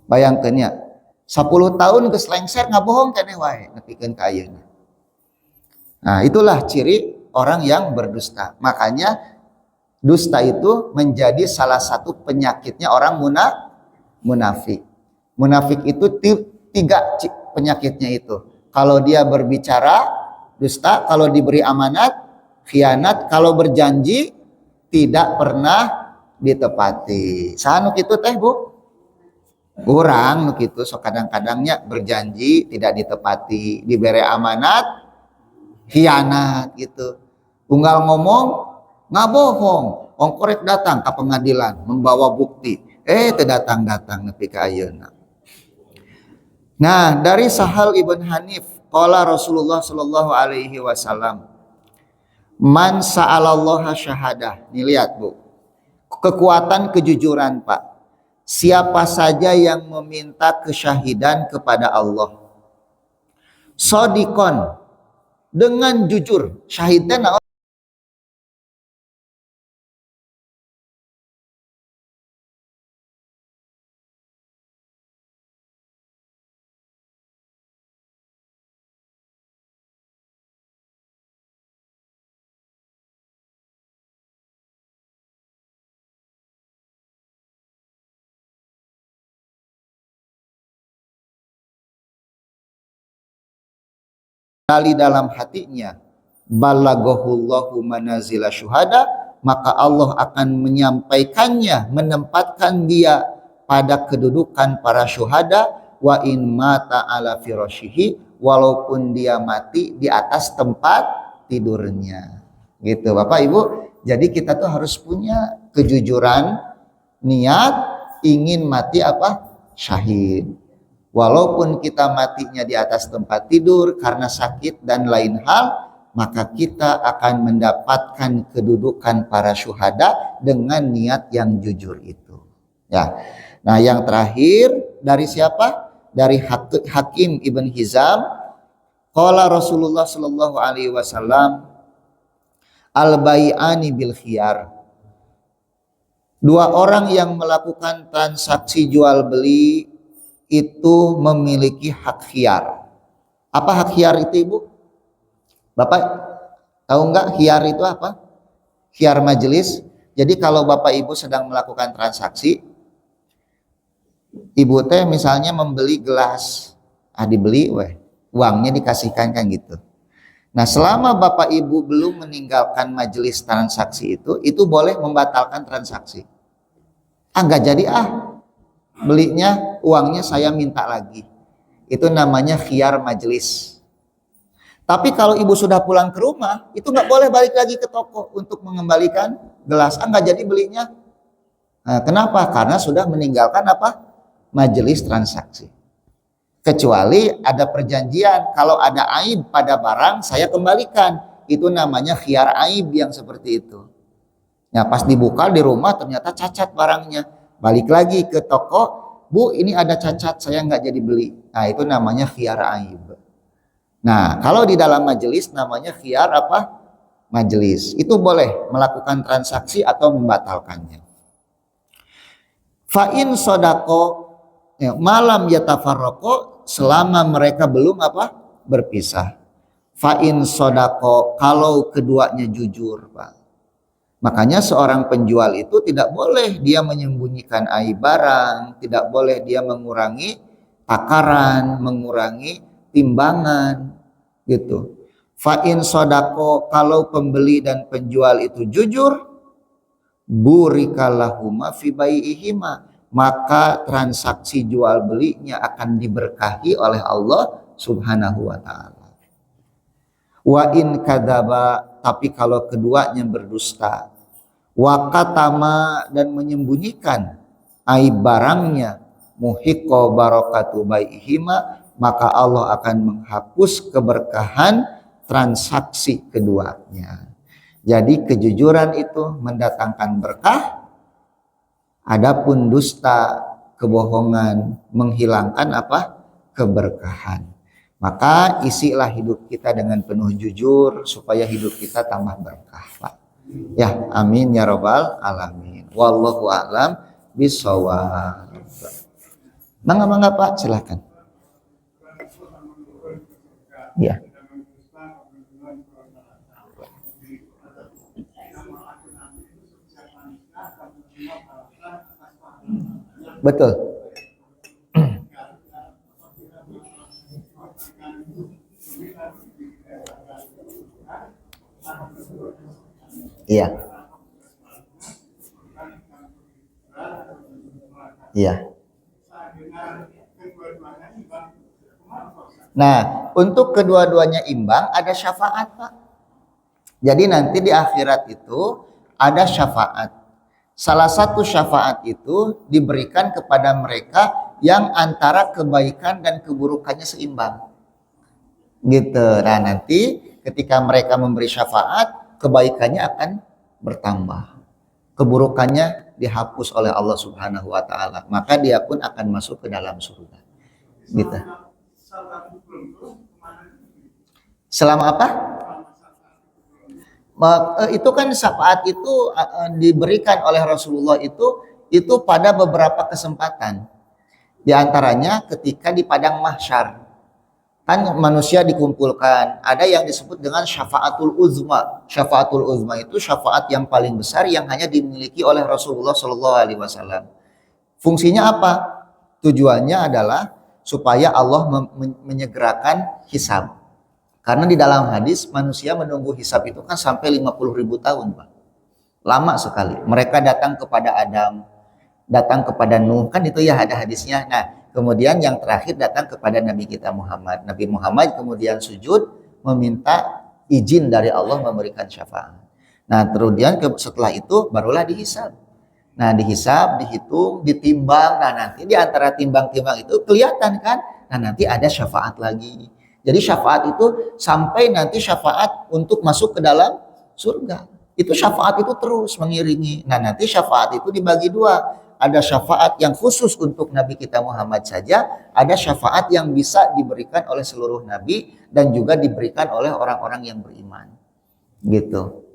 Bayangkeun nya, 10 tahun geus lengser ngabohong keneh wae ngepikeun ka ayeuna. Nah, itulah ciri orang yang berdusta. Makanya Dusta itu menjadi salah satu penyakitnya orang munafik. Munafik itu tiga penyakitnya itu. Kalau dia berbicara dusta, kalau diberi amanat khianat, kalau berjanji tidak pernah ditepati. Saha nu kitu teh Bu? Urang nu kitu so kadang-kadangnya berjanji tidak ditepati, diberi amanat khianat gitu. Unggal ngomong ngabohong, ongkorek datang ke pengadilan membawa bukti. Teu datang-datang nepi ka ayeuna. Nah, dari Sahal ibn Hanif, qala Rasulullah sallallahu alaihi wasallam, man sa'alallaha syahadah. Nih lihat Bu, kekuatan kejujuran Pak. Siapa saja yang meminta kesyahidan kepada Allah, sodikon, dengan jujur, syahidnya kali dalam hatinya, balaghullahu manazila syuhada, maka Allah akan menyampaikannya, menempatkan dia pada kedudukan para syuhada. Wa in mata ala firashihi, walaupun dia mati di atas tempat tidurnya. Gitu Bapak Ibu. Jadi kita tuh harus punya kejujuran niat ingin mati apa? Syahid. Walaupun kita matinya di atas tempat tidur karena sakit dan lain hal, maka kita akan mendapatkan kedudukan para syuhada dengan niat yang jujur itu. Ya. Nah, yang terakhir dari siapa? Dari Hakim Ibn Hizam, qala Rasulullah sallallahu alaihi wasallam, al-bai'ani bil khiyar. Dua orang yang melakukan transaksi jual beli itu memiliki hak khiyar. Apa hak khiyar itu Ibu? Bapak tahu nggak khiyar itu apa? Khiyar majelis. Jadi kalau Bapak Ibu sedang melakukan transaksi, Ibu teh misalnya membeli gelas, dibeli, uangnya dikasihkan kan gitu. Nah selama Bapak Ibu belum meninggalkan majelis transaksi itu boleh membatalkan transaksi. Nggak jadi belinya, uangnya saya minta lagi. Itu namanya khiyar majelis. Tapi kalau Ibu sudah pulang ke rumah, itu nggak boleh balik lagi ke toko untuk mengembalikan gelas. Nggak jadi belinya. Nah, kenapa? Karena sudah meninggalkan apa? Majelis transaksi. Kecuali ada perjanjian, kalau ada aib pada barang, saya kembalikan. Itu namanya khiyar aib yang seperti itu. Ya, pas dibuka di rumah ternyata cacat barangnya. Balik lagi ke toko, Bu ini ada cacat, saya nggak jadi beli. Nah itu namanya khiyar aib. Nah kalau di dalam majelis namanya khiyar apa? Majelis. Itu boleh melakukan transaksi atau membatalkannya. Fa'in sodako, malam yatafarroko, selama mereka belum apa? Berpisah. Fa'in sodako, kalau keduanya jujur Pak. Makanya seorang penjual itu tidak boleh dia menyembunyikan aib barang, tidak boleh dia mengurangi takaran, mengurangi timbangan, gitu. Fa'in sodako, kalau pembeli dan penjual itu jujur, burikalahuma fi bai'ihima, maka transaksi jual belinya akan diberkahi oleh Allah Subhanahu wa ta'ala. Wa in kadzaba, tapi kalau keduanya berdusta, wa katama, dan menyembunyikan aib barangnya, muhiqqa barakatu bai'ihima, maka Allah akan menghapus keberkahan transaksi keduanya. Jadi kejujuran itu mendatangkan berkah, adapun dusta, kebohongan menghilangkan apa? Keberkahan. Maka isilah hidup kita dengan penuh jujur supaya hidup kita tambah berkah, Pak. Ya, amin ya robbal alamin. Wallahu a'lam bishawab. Mangga Pak, silakan. Ya. Betul. Iya. Iya. Nah, untuk kedua-duanya imbang ada syafaat, Pak. Jadi nanti di akhirat itu ada syafaat. Salah satu syafaat itu diberikan kepada mereka yang antara kebaikan dan keburukannya seimbang. Gitu. Nah, nanti ketika mereka memberi syafaat, kebaikannya akan bertambah. Keburukannya dihapus oleh Allah Subhanahu wa taala. Maka dia pun akan masuk ke dalam surga. Gitu. Selama apa? Itu kan syafaat itu diberikan oleh Rasulullah itu pada beberapa kesempatan. Di antaranya ketika di padang mahsyar. Kan manusia dikumpulkan, ada yang disebut dengan syafaatul uzma. Syafaatul uzma itu syafaat yang paling besar yang hanya dimiliki oleh Rasulullah Shallallahu Alaihi Wasallam. Fungsinya apa? Tujuannya adalah supaya Allah menyegerakan hisab. Karena di dalam hadis manusia menunggu hisab itu kan sampai 50.000 tahun, Pak. Lama sekali. Mereka datang kepada Adam, datang kepada Nuh, kan itu ya ada hadisnya. Nah, kemudian yang terakhir datang kepada Nabi kita Muhammad. Nabi Muhammad kemudian sujud meminta izin dari Allah memberikan syafaat. Nah, kemudian setelah itu barulah dihisab. Nah, dihisab, dihitung, ditimbang. Nah, nanti di antara timbang-timbang itu kelihatan kan? Nah, nanti ada syafaat lagi. Jadi syafaat itu sampai nanti syafaat untuk masuk ke dalam surga. Itu syafaat itu terus mengiringi. Nah, nanti syafaat itu dibagi dua. Ada syafaat yang khusus untuk Nabi kita Muhammad saja, ada syafaat yang bisa diberikan oleh seluruh Nabi dan juga diberikan oleh orang-orang yang beriman. Gitu.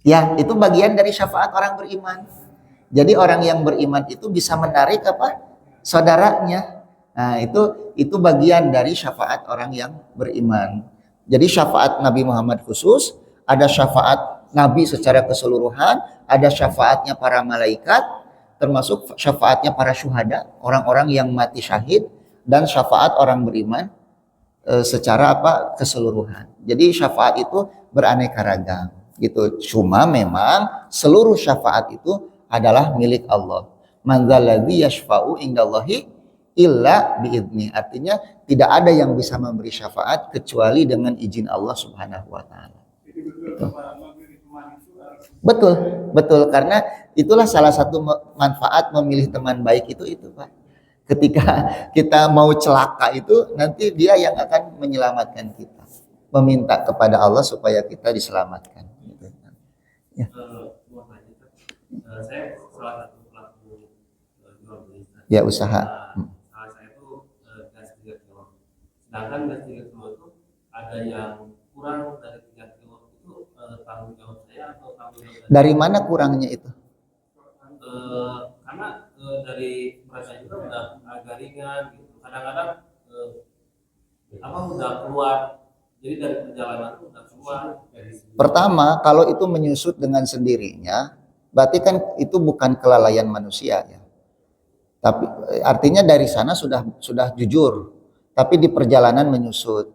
Ya, itu bagian dari syafaat orang beriman. Jadi orang yang beriman itu bisa menarik apa? Saudaranya. Nah, itu bagian dari syafaat orang yang beriman. Jadi syafaat Nabi Muhammad khusus, ada syafaat Nabi secara keseluruhan, ada syafaatnya para malaikat, termasuk syafaatnya para syuhada, orang-orang yang mati syahid, dan syafaat orang beriman secara apa? Keseluruhan. Jadi syafaat itu beraneka ragam. Gitu. Cuma memang seluruh syafaat itu adalah milik Allah. Man dzalladzi yashfa'u indallahi illa biidzni. Artinya tidak ada yang bisa memberi syafaat kecuali dengan izin Allah Subhanahu wa taala. Betul, betul, karena itulah salah satu manfaat memilih teman baik itu Pak. Ketika kita mau celaka itu nanti dia yang akan menyelamatkan kita. Meminta kepada Allah supaya kita diselamatkan. Ya. Saya salah satu pelaku jual beli. Ya, usaha. Salah saya itu gas 3 kilo. Sedangkan gas 3 kilo itu ada yang kurang dari 3 kilo itu tanggung jawab saya atau tanggung jawab dari mana kurangnya itu? Karena dari mereka juga udah agak ringan gitu. Kadang-kadang udah keluar. Jadi dari perjalanan itu udah keluar. Pertama, kalau itu menyusut dengan sendirinya, berarti kan itu bukan kelalaian manusia ya. Tapi artinya dari sana sudah jujur, tapi di perjalanan menyusut.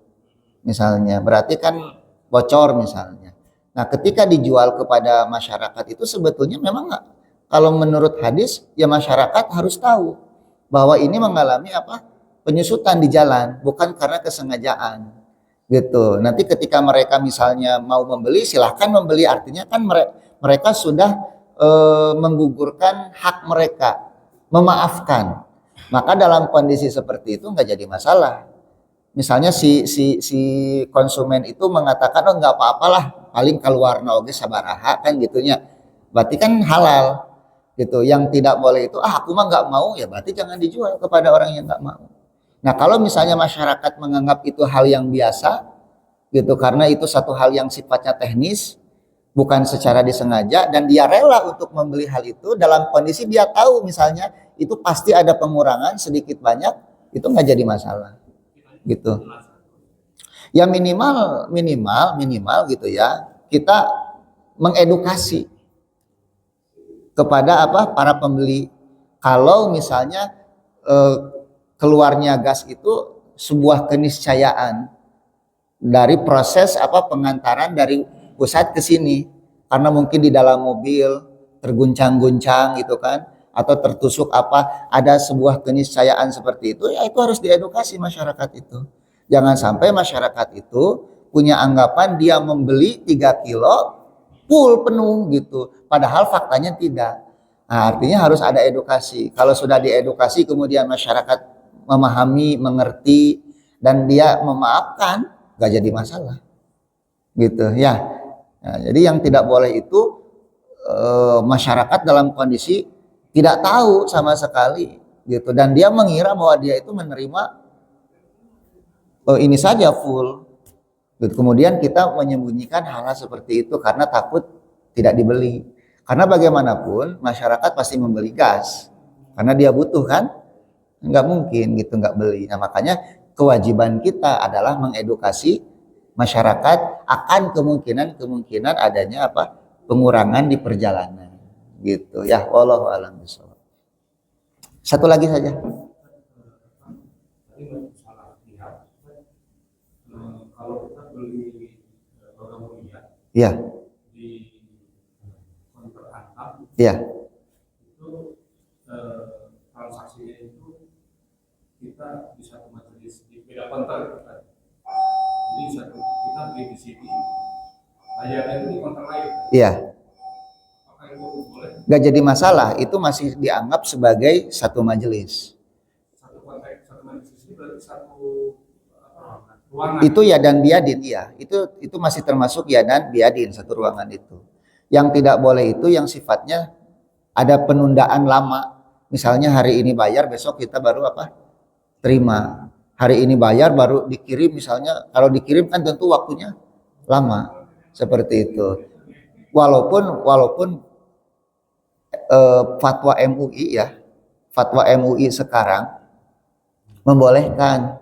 Misalnya, berarti kan bocor misalnya. Nah, ketika dijual kepada masyarakat itu sebetulnya memang kalau menurut hadis ya masyarakat harus tahu bahwa ini mengalami apa? Penyusutan di jalan, bukan karena kesengajaan. Gitu. Nanti ketika mereka misalnya mau membeli, silahkan membeli, artinya kan mereka sudah menggugurkan hak mereka, memaafkan. Maka dalam kondisi seperti itu nggak jadi masalah. Misalnya si konsumen itu mengatakan oh nggak apa-apalah, paling keluarna oge sabaraha kan gitunya. Berarti kan halal gitu. Yang tidak boleh itu aku mah nggak mau, ya berarti jangan dijual kepada orang yang nggak mau. Nah, kalau misalnya masyarakat menganggap itu hal yang biasa, gitu, karena itu satu hal yang sifatnya teknis, bukan secara disengaja, dan dia rela untuk membeli hal itu dalam kondisi dia tahu misalnya itu pasti ada pengurangan sedikit banyak, itu nggak jadi masalah gitu. Ya minimal gitu ya, kita mengedukasi kepada para pembeli kalau misalnya keluarnya gas itu sebuah keniscayaan dari proses pengantaran dari pusat ke sini, karena mungkin di dalam mobil terguncang-guncang gitu kan, atau tertusuk ada sebuah keniscayaan seperti itu, ya itu harus diedukasi masyarakat itu. Jangan sampai masyarakat itu punya anggapan dia membeli 3 kilo full penuh gitu, padahal faktanya tidak. Nah, artinya harus ada edukasi. Kalau sudah diedukasi kemudian masyarakat memahami, mengerti, dan dia memaafkan, gak jadi masalah gitu ya. Nah, jadi yang tidak boleh itu masyarakat dalam kondisi tidak tahu sama sekali gitu, dan dia mengira bahwa dia itu menerima ini saja full gitu. Kemudian kita menyembunyikan hal-hal seperti itu karena takut tidak dibeli. Karena bagaimanapun masyarakat pasti membeli gas karena dia butuh kan, nggak mungkin gitu nggak beli. Nah makanya kewajiban kita adalah mengedukasi masyarakat akan kemungkinan adanya pengurangan di perjalanan gitu ya. Wallahu a'lam bishawab. Satu lagi saja. Kalau kita beli logam mulia Iya. di konter atap Iya. itu transaksinya itu kita bisa ke majelis di beda konter kan? Jadi kita beli di sini, bayarnya itu di konter lain. Iya. Apakah itu boleh? Gak jadi masalah, itu masih dianggap sebagai satu majelis. Satu konteks, satu majelis ini berarti satu ruangan. Itu ya dan biadin, iya. Itu masih termasuk ya dan biadin, satu ruangan itu. Yang tidak boleh itu yang sifatnya ada penundaan lama. Misalnya hari ini bayar, besok kita baru terima. Hari ini bayar baru dikirim, misalnya kalau dikirim kan tentu waktunya lama seperti itu. Walaupun fatwa MUI ya, fatwa MUI sekarang membolehkan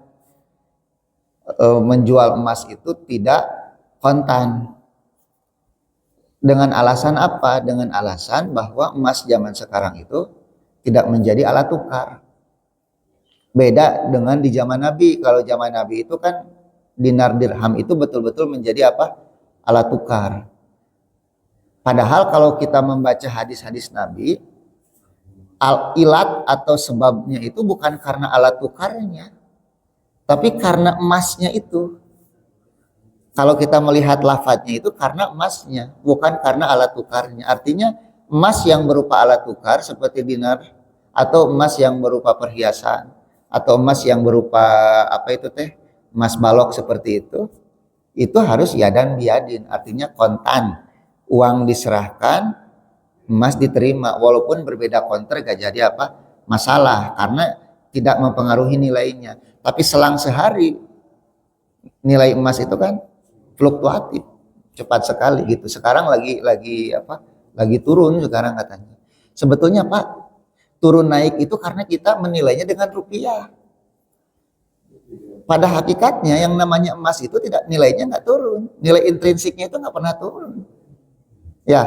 menjual emas itu tidak kontan. Dengan alasan apa? Dengan alasan bahwa emas zaman sekarang itu tidak menjadi alat tukar. Beda dengan di zaman Nabi. Kalau zaman Nabi itu kan dinar dirham itu betul-betul menjadi alat tukar. Padahal kalau kita membaca hadis-hadis Nabi, ilat atau sebabnya itu bukan karena alat tukarnya, tapi karena emasnya itu. Kalau kita melihat lafadznya itu karena emasnya, bukan karena alat tukarnya. Artinya emas yang berupa alat tukar seperti dinar, atau emas yang berupa perhiasan, atau emas yang berupa emas balok seperti itu harus yadan biadin, artinya kontan, uang diserahkan, emas diterima, walaupun berbeda konter gak jadi masalah karena tidak mempengaruhi nilainya. Tapi selang sehari nilai emas itu kan fluktuatif cepat sekali gitu. Sekarang lagi turun sekarang katanya. Sebetulnya turun naik itu karena kita menilainya dengan rupiah. Pada hakikatnya yang namanya emas itu tidak, nilainya nggak turun, nilai intrinsiknya itu nggak pernah turun. Ya,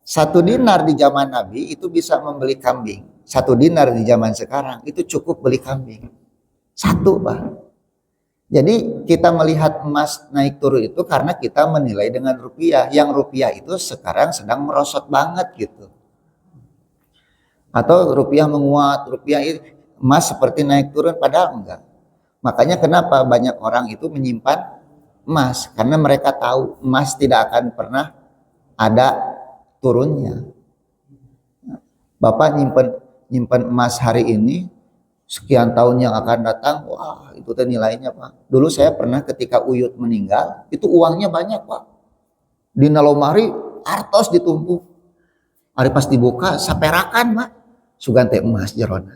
1 dinar di zaman Nabi itu bisa membeli kambing. 1 dinar di zaman sekarang itu cukup beli kambing. 1 Jadi kita melihat emas naik turun itu karena kita menilai dengan rupiah. Yang rupiah itu sekarang sedang merosot banget gitu. Atau rupiah menguat, emas seperti naik turun, padahal enggak. Makanya kenapa banyak orang itu menyimpan emas, karena mereka tahu emas tidak akan pernah ada turunnya. Bapak nyimpan emas hari ini, sekian tahun yang akan datang, wah itu nilainya Pak. Dulu saya pernah ketika Uyut meninggal, itu uangnya banyak Pak. Di lemari artos ditumpuk. Hari pas dibuka saperakan Pak. Sugante emas jerona.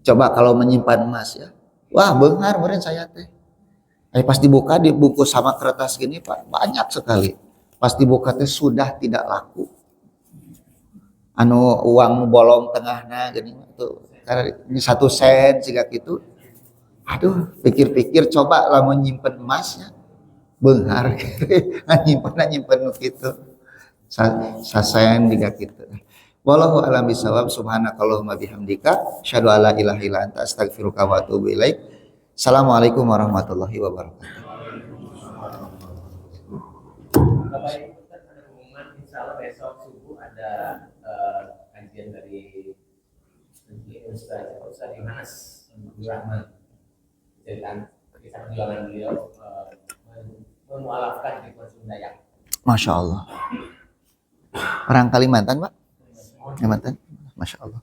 Coba kalau menyimpan emas ya. Wah beunghar meureun saya teh. Pas dibuka dibungkus sama kertas gini Pak, banyak sekali. Pas dibuka teh sudah tidak laku. Anu uang bolong tengahna gini tuh karena ini 1 sen siga gitu. Aduh, pikir-pikir coba lamun nyimpen emasnya beunghar nyimpen nu kitu. Sasen juga gitu. Wallahu a'lam bishawab. Subhanakallahumma bihamdika asyhadu alla ilaha illa anta astaghfiruka wa atubu ilaik. Assalamualaikum warahmatullahi wabarakatuh. Bapak Ibu, kan ada pengumuman, insya Allah besok subuh ada kajian dari Ustaz Yohanes Abdul Rahman, cerita kisah perjuangan beliau memualafkan di Sunda ya. Masya Allah. Orang Kalimantan, Pak? Kalimantan? Masya Allah.